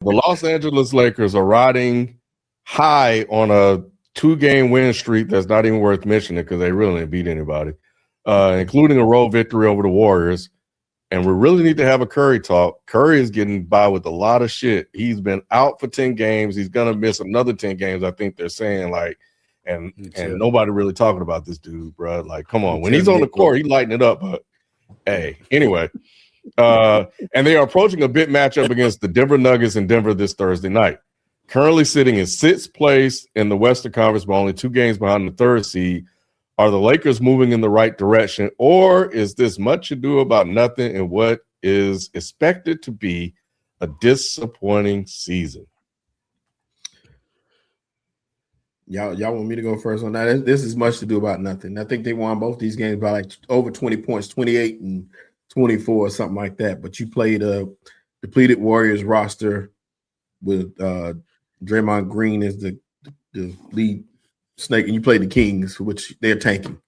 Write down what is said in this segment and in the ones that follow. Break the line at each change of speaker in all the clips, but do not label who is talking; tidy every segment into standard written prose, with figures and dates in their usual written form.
The Los Angeles Lakers are riding high on a 2-game win streak that's not even worth mentioning because they really didn't beat anybody, including a road victory over the Warriors. And we really need to have a Curry talk. Curry is getting by with a lot of shit. He's been out for 10 games. He's going to miss another 10 games, I think they're saying. And nobody really talking about this dude, bro. Like, come on. When he's on the court, he lighting it up. But, hey, anyway. And they are approaching a big matchup against the Denver Nuggets in Denver this Thursday night. Currently sitting in 6th place in the Western Conference, but only 2 games behind the 3rd seed. Are the Lakers moving in the right direction, or is this much ado about nothing in what is expected to be a disappointing season?
Y'all want me to go first on that? This is much to do about nothing. I think they won both these games by like over 20 points, 28 and 24 or something like that. But you played a depleted Warriors roster with Draymond Green as the lead snake, and you played the Kings, which they're tanking.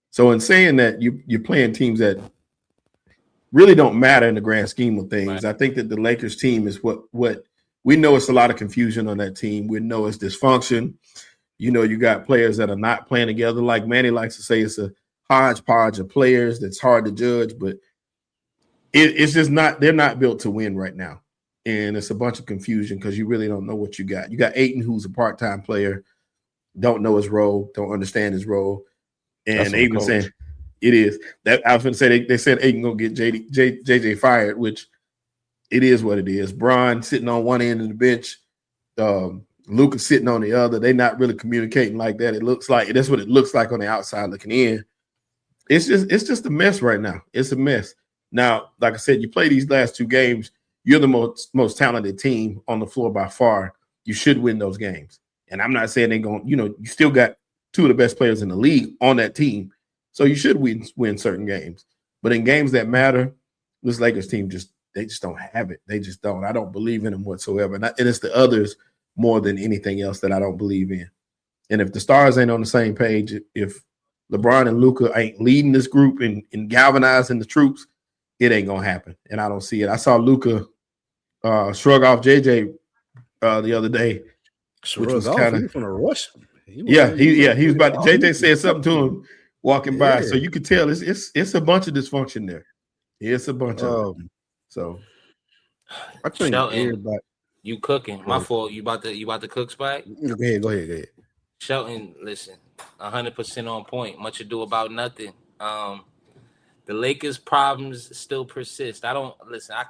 So in saying that, you're playing teams that really don't matter in the grand scheme of things. Right. I think that the Lakers team is what we know. It's a lot of confusion on that team. We know it's dysfunction. You know, you got players that are not playing together. Like Manny likes to say, it's a hodgepodge of players that's hard to judge, but it's just not. They're not built to win right now, and it's a bunch of confusion because you really don't know what you got. You got Ayton, who's a part-time player. Don't know his role, don't understand his role. And they even saying it is. That I was going to say they said Ayton gonna get JJ fired, which it is what it is. Bron sitting on one end of the bench, Luka sitting on the other. They're not really communicating like that. It looks like that's what it looks like on the outside looking in. It's just a mess right now. It's a mess. Now, like I said, you play these last 2 games, you're the most talented team on the floor by far. You should win those games. And I'm not saying they're going, you still got 2 of the best players in the league on that team. So you should win certain games. But in games that matter, this Lakers team they just don't have it. They just don't. I don't believe in them whatsoever. And it's the others more than anything else that I don't believe in. And if the stars ain't on the same page, if LeBron and Luka ain't leading this group and galvanizing the troops, it ain't going to happen. And I don't see it. I saw Luka shrug off JJ the other day. Which was kind of
from a rush.
He was about to. JJ said something to him walking by, so you could tell it's a bunch of dysfunction there. It's a bunch of it. So
I think everybody, you cooking. My fault. You about to cook, Spike?
Go ahead.
Shelton, listen, 100% on point. Much ado about nothing. The Lakers' problems still persist. I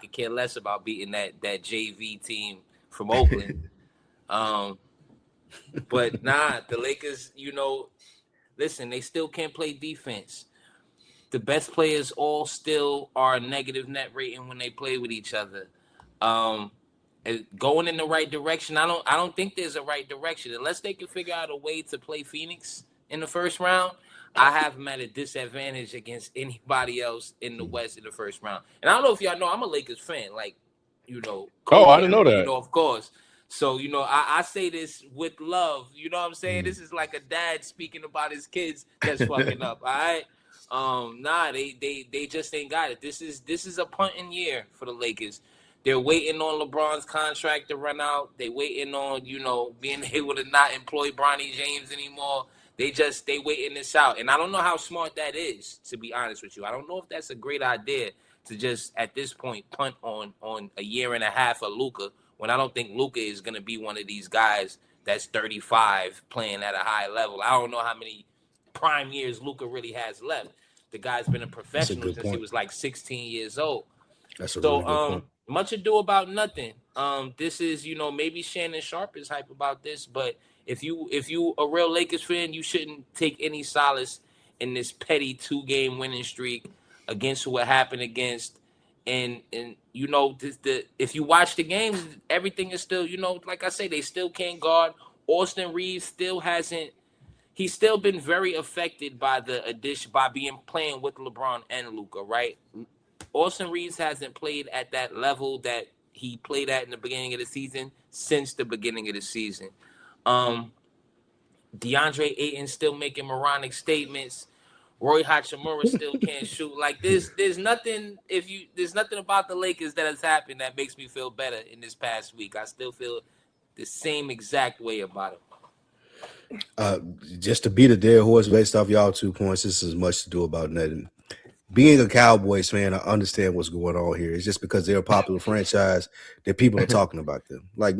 could care less about beating that JV team from Oakland. But the Lakers, listen, they still can't play defense. The best players all still are negative net rating when they play with each other. Going in the right direction, I don't think there's a right direction. Unless they can figure out a way to play Phoenix in the first round, I have them at a disadvantage against anybody else in the West in the first round. And I don't know if y'all know, I'm a Lakers fan. Like, Kobe,
I didn't know that.
Of course. So, I say this with love. You know what I'm saying? This is like a dad speaking about his kids that's fucking up. All right. They just ain't got it. This is a punting year for the Lakers. They're waiting on LeBron's contract to run out. They waiting on, being able to not employ Bronny James anymore. They waiting this out. And I don't know how smart that is, to be honest with you. I don't know if that's a great idea to just, at this point, punt on a year and a half of Luka, when I don't think Luka is going to be one of these guys that's 35 playing at a high level. I don't know how many prime years Luka really has left. The guy's been a professional since he was like 16 years old.
That's a really good point.
Much ado about nothing. This is, maybe Shannon Sharp is hype about this, but if you a real Lakers fan, you shouldn't take any solace in this petty 2-game winning streak against who it happened against. And if you watch the games, everything is still, like I say, they still can't guard. Austin Reeves still hasn't. He's still been very affected by the addition, by playing with LeBron and Luka, right? Austin Reeves hasn't played at that level that he played at in the beginning of the season since the beginning of the season. DeAndre Ayton still making moronic statements. Roy Hachimura still can't shoot. Like there's nothing there's nothing about the Lakers that has happened that makes me feel better in this past week. I still feel the same exact way about it.
Just to beat a dead horse based off y'all 2 points, this is much to do about nothing. Being a Cowboys fan, I understand what's going on here. It's just because they're a popular franchise that people are talking about them. Like,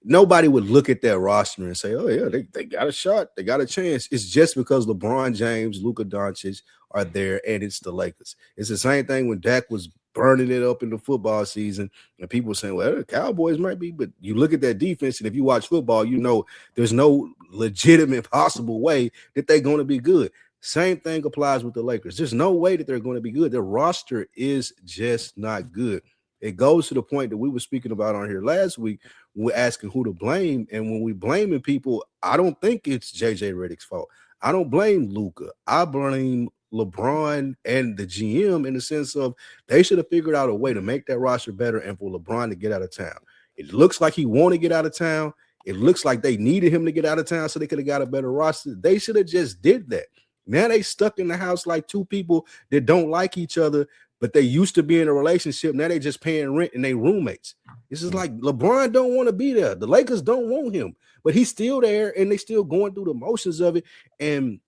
nobody would look at that roster and say, oh, yeah, they got a shot. They got a chance. It's just because LeBron James, Luka Doncic are there, and it's the Lakers. It's the same thing when Dak was burning it up in the football season, and people were saying, well, the Cowboys might be, but you look at that defense, and if you watch football, you know there's no legitimate possible way that they're going to be good. Same thing applies with the Lakers. There's no way that they're going to be good. Their roster is just not good. It goes to the point that we were speaking about on here last week. We're asking who to blame, and when we blaming people, I don't think it's JJ Redick's fault. I don't blame Luka. I blame LeBron and the GM in the sense of they should have figured out a way to make that roster better and for LeBron to get out of town. It looks like he want to get out of town. It looks like they needed him to get out of town so they could have got a better roster. They should have just did that. Now they stuck in the house like two people that don't like each other, but they used to be in a relationship. Now they just paying rent and they roommates. This is like LeBron don't want to be there. The Lakers don't want him, but he's still there and they still going through the motions of it. And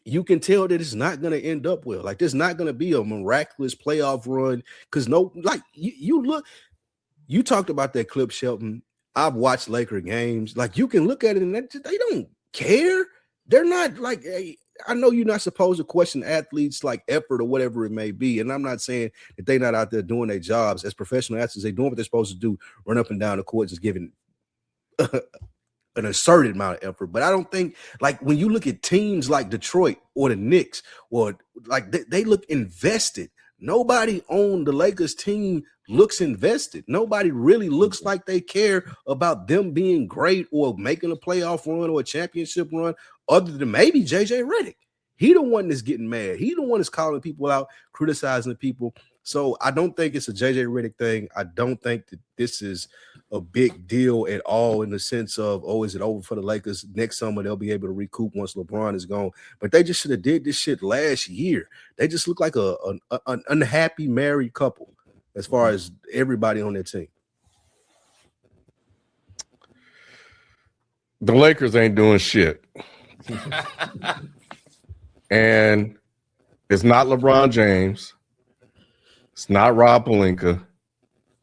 you can tell that it's not going to end up well. Like there's not going to be a miraculous playoff run because you look, you talked about that clip, Shelton. I've watched Laker games. Like you can look at it and they don't care. They're not like, hey, I know you're not supposed to question athletes like effort or whatever it may be. And I'm not saying that they're not out there doing their jobs as professional athletes. They're doing what they're supposed to do, run up and down the court, just giving an asserted amount of effort. But I don't think like when you look at teams like Detroit or the Knicks or like they look invested. Nobody on the Lakers team looks invested. Nobody really looks like they care about them being great or making a playoff run or a championship run other than maybe JJ Redick. He the one that's getting mad. He the one that's calling people out, criticizing people. So I don't think it's a JJ Redick thing. I don't think that this is a big deal at all in the sense of, oh, is it over for the Lakers? Next summer, they'll be able to recoup once LeBron is gone. But they just should have did this shit last year. They just look like an unhappy married couple as far as everybody on their team.
The Lakers ain't doing shit. And it's not LeBron James. It's not Rob Pelinka.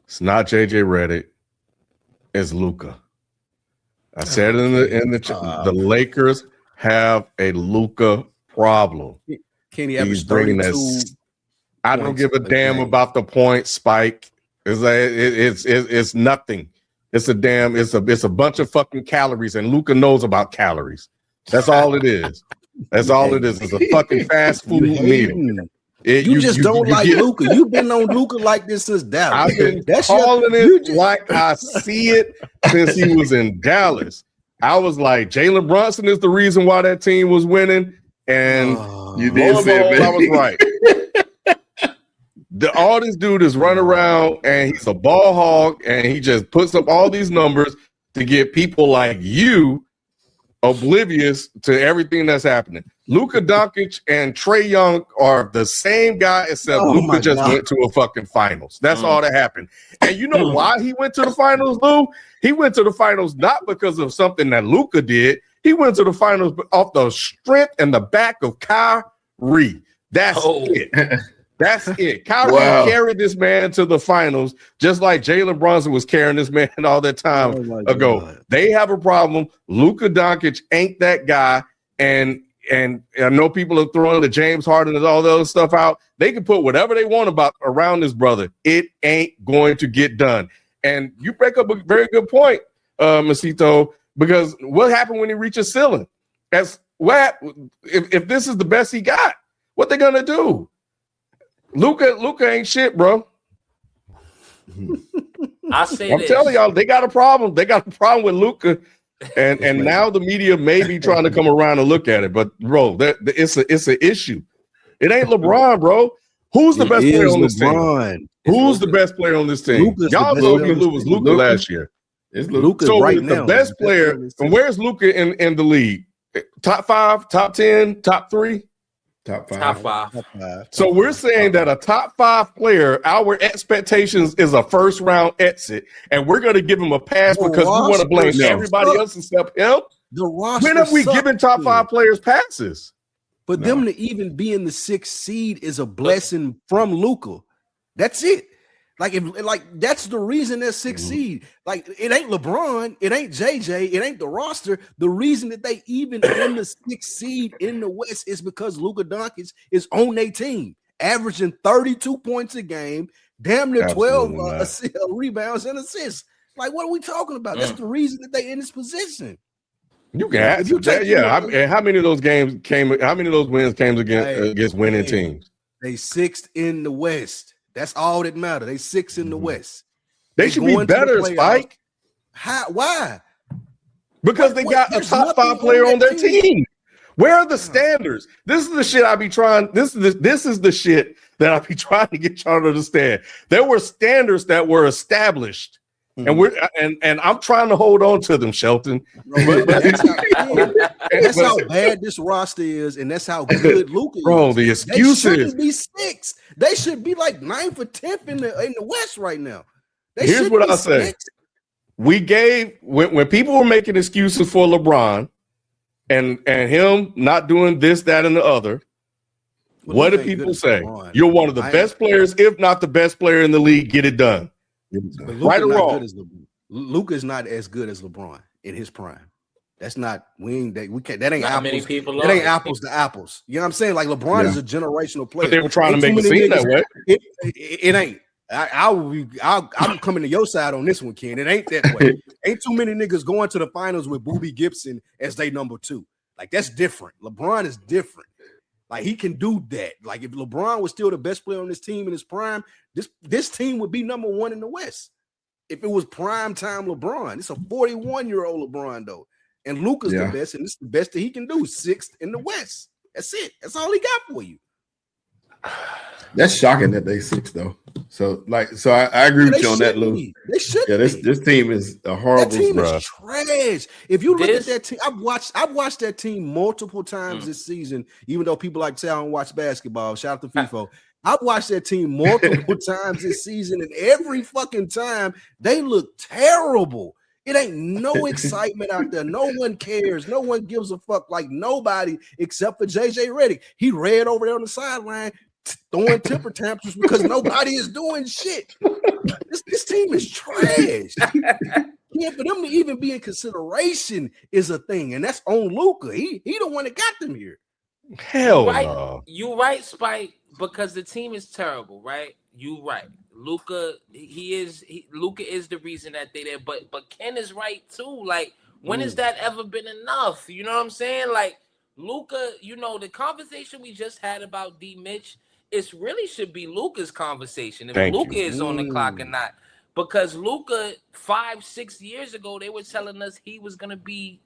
It's not JJ Redick. It's Luka. I said it in the Lakers have a Luka problem.
Can he average 32?
I don't give a damn about the point spike. It's nothing. It's a bunch of fucking calories, and Luka knows about calories. That's all it is. That's all it is. It's a fucking fast food meal.
You don't like Luka. You've been on Luka like this since Dallas.
I've been calling it like I see it since he was in Dallas. I was like, Jalen Brunson is the reason why that team was winning, and you did say I was right. All this dude is running around, and he's a ball hog, and he just puts up all these numbers to get people like you oblivious to everything that's happening. Luka Doncic and Trae Young are the same guy, except Luka just went to a fucking finals. That's all that happened. And you know why he went to the finals, Lou? He went to the finals not because of something that Luka did. He went to the finals off the strength and the back of Kyrie. That's it. That's it. Kyrie carried this man to the finals, just like Jalen Brunson was carrying this man all that time ago. God. They have a problem. Luka Doncic ain't that guy, and I know people are throwing the James Harden and all the other stuff out. They can put whatever they want around this brother. It ain't going to get done. And you break up a very good point, Masito, because what happened when he reaches ceiling? If this is the best he got, what they gonna do? Luka ain't shit, bro. I'm telling y'all, they got a problem. They got a problem with Luka, and now the media may be trying to come around and look at it. But bro, it's an issue. It ain't LeBron, bro. Who's the best player on this team? Who's the best player on this team? Y'all told me it was Luka last year.
It's Luka
so
right
the
now.
best player. And where's Luka in the league? Top 5, top 10, top 3?
Top five.
Top five.
Top five.
So
Top
we're
five.
saying that a top 5 player, our expectations is a first round exit, and we're going to give him a pass
The
because we want to blame
roster
everybody
sucks.
else except him.
The roster
When have we
sucks,
given top
man.
5 players passes?
But
No.
them to even be in the 6th seed is a blessing from Luka. That's it. That's the reason they're 6th seed. Like, it ain't LeBron, it ain't JJ, it ain't the roster. The reason that they even in the 6th seed in the West is because Luka Doncic is on their team, averaging 32 points a game, damn near 12
Absolutely not.
rebounds and assists. Like, what are we talking about? That's the reason that they in this position.
You can ask
If you
that,
take
yeah.
them-
And how many of those games came? How many of those wins came against winning
hey.
teams?
They 6th in the West. That's all that matter. They 6th in the West.
They should be
going to the
better,
playoffs.
Spike,
How? Why?
because they got a
There's
top 5
nothing
player
on
on
that
their
team.
team. Where are the standards? This is the shit I be trying. This is the shit that I be trying to get y'all to understand. There were standards that were established, and I'm trying to hold on to them, Shelton.
That's how bad this roster is, and that's how good Luka is.
Bro, the
They
excuses.
shouldn't be 6th. They should be like 9th or 10th in the West right now. They
Here's
should
what
be
I say.
6th.
We gave when people were making excuses for LeBron and him not doing this, that, and the other.
Well,
What
Luka
do
ain't
people
good as
say?
LeBron.
You're one of the
I
best players, if not the best player in the league. Get it done.
But
Right or wrong?
Luka is not as good as LeBron in his prime. That's not we can't. That ain't
Not
apples.
many people
That
are.
ain't apples to apples. You know what I'm saying? Like LeBron is a generational player.
But they were trying to
Ain't
make
too
it
many
seem that
niggas-
way.
It ain't. I'm coming to your side on this one, Ken. It ain't that way. Ain't too many niggas going to the finals with Boobie Gibson as they number 2. Like, that's different. LeBron is different. Like, he can do that. Like, if LeBron was still the best player on this team in his prime, this team would be number 1 in the West. If it was prime time LeBron, it's a 41-year-old LeBron though, and Luka's the best, and it's the best that he can do. 6th in the West. That's it. That's all he got for you.
That's shocking that they 6 though. So I agree with you on that, Lou.
They should.
Yeah, this team is a horrible.
That team
bruh.
is trash. If you look at that team, I've watched that team multiple times this season. Even though people like to say I don't watch basketball, shout out to FIFO. I've watched that team multiple times this season, and every fucking time they look terrible. It ain't no excitement out there. No one cares. No one gives a fuck. Like nobody except for JJ Redick. He read over there on the sideline, throwing temper tantrums because nobody is doing shit. This team is trash. Yeah, for them to even be in consideration is a thing, and that's on Luka. He the one that got them here.
Hell
right,
no.
You right, Spike, because the team is terrible, right? You right. Luka, Luka is the reason that they there, but Ken is right too. Like, when has that ever been enough? You know what I'm saying? Like, Luka, the conversation we just had about D Mitch, it really should be Luka's conversation. If Luka is on the clock or not. Because Luka, 5-6 years ago, they were telling us he was gonna be,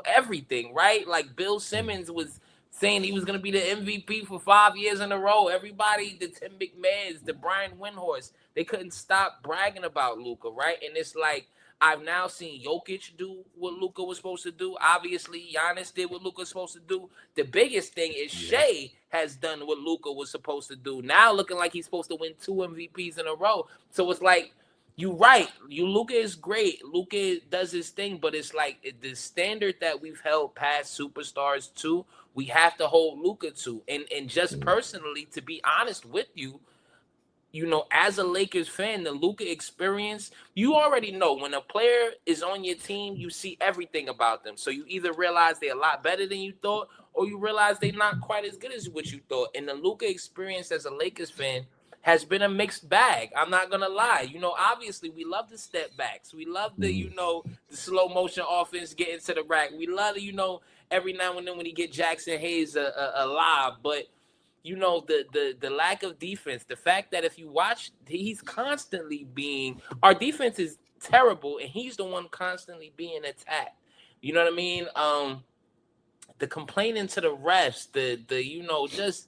everything, right? Like Bill Simmons was saying he was going to be the MVP for 5 years in a row. Everybody, the Tim McMahons, the Brian Windhorst, they couldn't stop bragging about Luka, right? And it's like, I've now seen Jokic do what Luka was supposed to do. Obviously, Giannis did what Luka was supposed to do. The biggest thing is Shea has done what Luka was supposed to do. Now looking like he's supposed to win 2 MVPs in a row. So it's like, you're right. Luka is great. Luka does his thing, but it's like the standard that we've held past superstars to, we have to hold Luka to. And just personally, to be honest with you, as a Lakers fan, the Luka experience, you already know when a player is on your team, you see everything about them. So you either realize they're a lot better than you thought, or you realize they're not quite as good as what you thought. And the Luka experience as a Lakers fan has been a mixed bag. I'm not gonna lie. Obviously we love the step backs. We love the, the slow motion offense getting to the rack. We love every now and then when he get Jackson Hayes a lob, but the lack of defense, the fact that if you watch, he's constantly our defense is terrible, and he's the one constantly being attacked. You know what I mean? The complaining to the refs, just.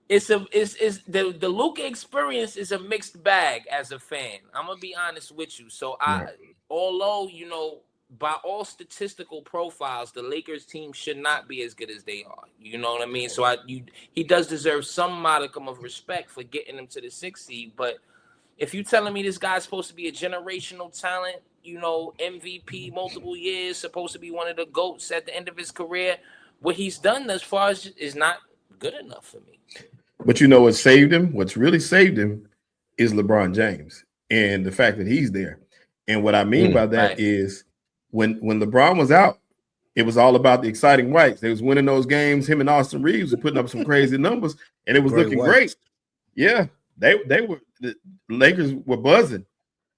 It's the Luka experience is a mixed bag as a fan. I'm gonna be honest with you. So although by all statistical profiles, the Lakers team should not be as good as they are. You know what I mean? So he does deserve some modicum of respect for getting him to the 6th seed. But if you're telling me this guy's supposed to be a generational talent, you know, MVP multiple years, supposed to be one of the GOATs at the end of his career, what he's done thus far is not good enough for me.
But you know what saved him? What's really saved him is LeBron James and the fact that he's there. And what I mean by that is when LeBron was out, it was all about the exciting whites. They was winning those games. Him and Austin Reeves were putting up some crazy numbers, and it was looking great. Yeah, they were, the Lakers were buzzing,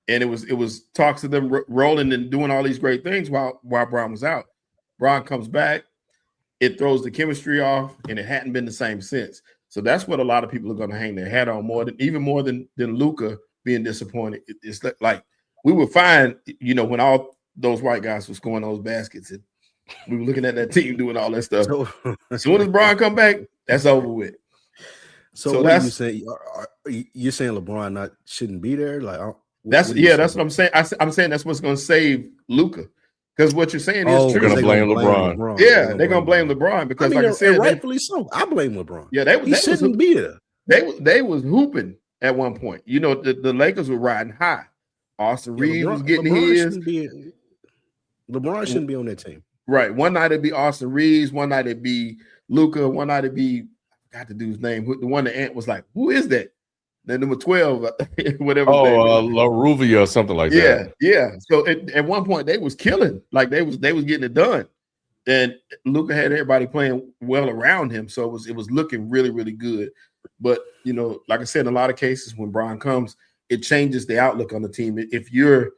and it was talks of them rolling and doing all these great things while Bron was out. Bron comes back, it throws the chemistry off, and it hadn't been the same since. So that's what a lot of people are going to hang their hat on even more than Luka being disappointed. It's like we were fine, you know, when all those white guys were scoring those baskets, and we were looking at that team doing all that stuff. As soon as Bron come back, that's over with.
So what are you saying? You're saying LeBron shouldn't be there? Like
that's what I'm saying. I'm saying that's what's going to save Luka. Because what you're saying is true.
They're going to blame LeBron.
Yeah, they're going to blame LeBron because, like I said,
rightfully so. I blame LeBron.
Yeah,
he shouldn't be there.
They was hooping at one point. You know, the Lakers were riding high. Austin Reeves was getting his.
LeBron shouldn't be on that team.
Right. One night it'd be Austin Reeves. One night it'd be Luka. One night it'd be, I forgot the dude's name. The one that Ant was like, who is that? Then number 12, whatever.
LaRuvia or something like that.
Yeah. So at one point they was killing. Like they was getting it done. And Luka had everybody playing well around him. So it was looking really, really good. But, you know, like I said, in a lot of cases when Bron comes, it changes the outlook on the team. If you're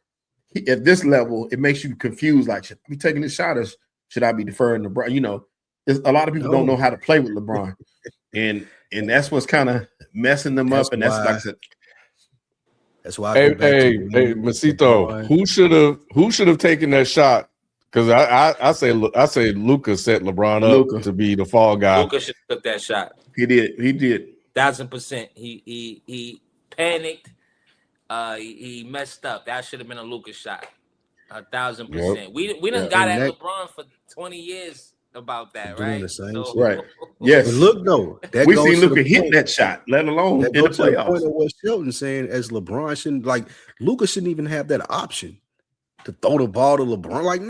at this level, it makes you confused. Like, should I be taking this shot or should I be deferring to LeBron? You know, a lot of people don't know how to play with LeBron. And that's what's kind of messing them up. And that's like I said.
That's why.
Hey, Masito, who should have taken that shot? Because I say Luka set LeBron up to be the fall guy.
Luka should have took that shot.
He did.
1,000%. He panicked. He messed up. That should have been a Lucas shot. 1,000%. Yep. We done got at LeBron for 20 years about that, right?
Right. Yes.
But look, though,
we've seen Luka hit that shot, let alone in the playoffs.
The point of what Shelton saying, as LeBron shouldn't, like, Luka shouldn't even have that option to throw the ball to LeBron. Like,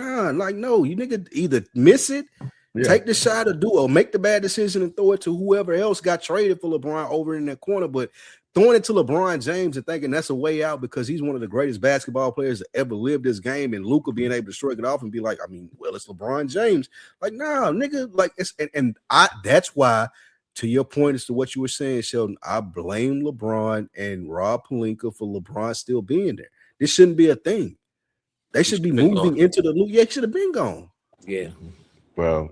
no, you nigga either miss it, take the shot, or make the bad decision and throw it to whoever else got traded for LeBron over in that corner. But throwing it to LeBron James and thinking that's a way out because he's one of the greatest basketball players to ever live this game, and Luka being able to shrug it off and be like, I mean, well, it's LeBron James. Like, nah, nigga, like it's that's why, to your point as to what you were saying, Sheldon, I blame LeBron and Rob Pelinka for LeBron still being there. This shouldn't be a thing. They should be moving into the loop. Yeah, it should have been gone.
Yeah.
Well,